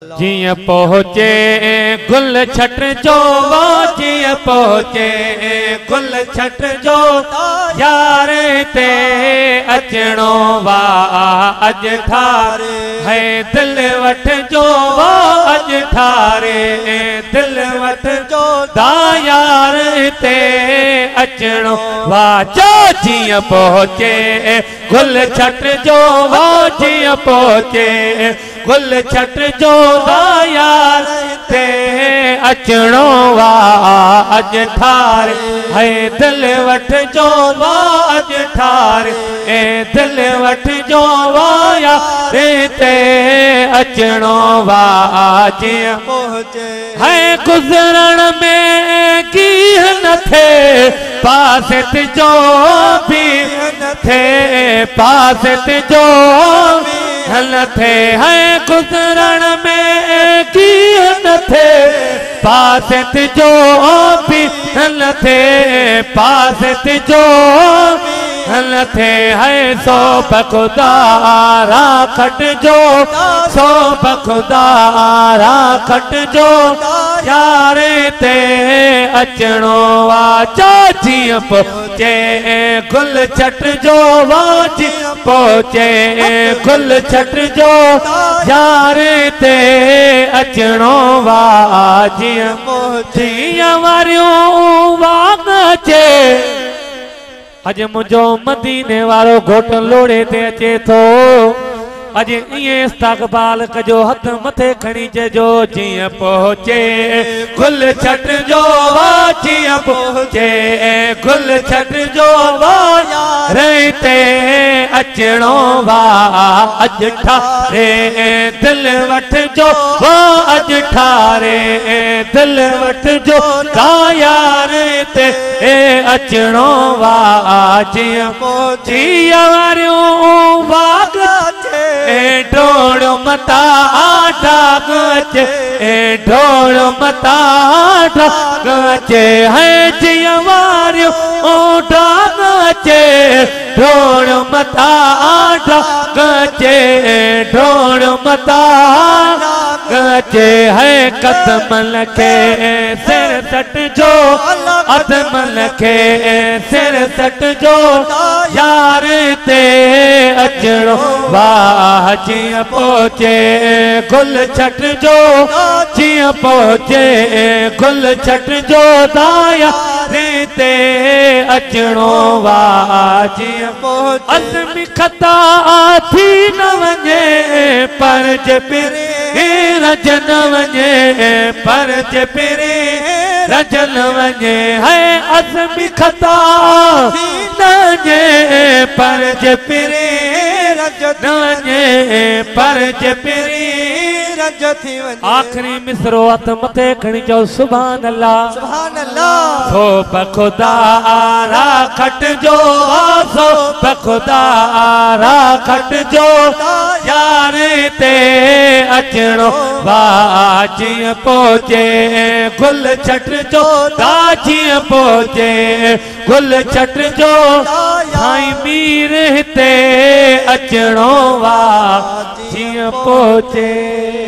जिया पहुँचे गुल छट जो जिया पहुँचे गुल छट जो यार ते अचणो वा अज ठारे है दिल वठ जो अज ठारे दिल वठ जो दा यार ते अचणो वा जो जिया पहुँचे गुल छट जो जिया पहुँचे गुल छट जो यार ते अचणो वा अज ठार है दिल वठ जो अज ठार ए दिल वठ जो यार ते अचणो वा जिया पहुँचे है गुज़रण में की न थे पास जो भी न थे पास जो न थे है गुज़रण में की न थे पास जो भी न थे पास जो न थे है सो बखुदारा खट जो सो बखुदारा खट जो यार ते अचणो वा जिया पहुँचे गुल छट जो जी पहुँचे गुल छट जो यार ते अचणो वा जिया जिया वारियूं वाग अचे अज मुझो मदीने वारो घोट लोड़े ते अचे थो अज इए इस्तक़बाल कजो हथ मथे खणी चजो जिया पहुँचे गुल छट जो जिया पहुँचे गुल छट जो रहते अचणो वा अज ठारे दिल वठ जो अज ठारे दिल वठ जो यार ते अचणो वा जिया जिया वारियूं वाग ढोल मता गचे ढोल मता गचे है जिया वारियो गचे ढोल मता गचे ढोल मता गचे है कदम के सिर सट जो अदम के सिर सट जो यार ते अचणो वा जिया पहुँचे गुल छट जो जिया पहुँचे गुल छट जो दाया ते अचणो वा जिया पहुँचे अज़मी खता थी न वञे पर जे पिरे रज न वञे पर जे पिरे रज न वञे है अज़मी खता न वञे पर जे पिरे रज न वञे पर जे पिरे रज थी वञे आखिरी मिसरो हथ मथे खणी चओ सुभान अल्लाह सो बखुदारा खट जो सो बखुदारा खट जो यार ते अचणो वा जिया पहुँचे गुल छट जो जिया पहुँचे गुल छट जो साईं मीर ते अचणो वा जिया पहुँचे।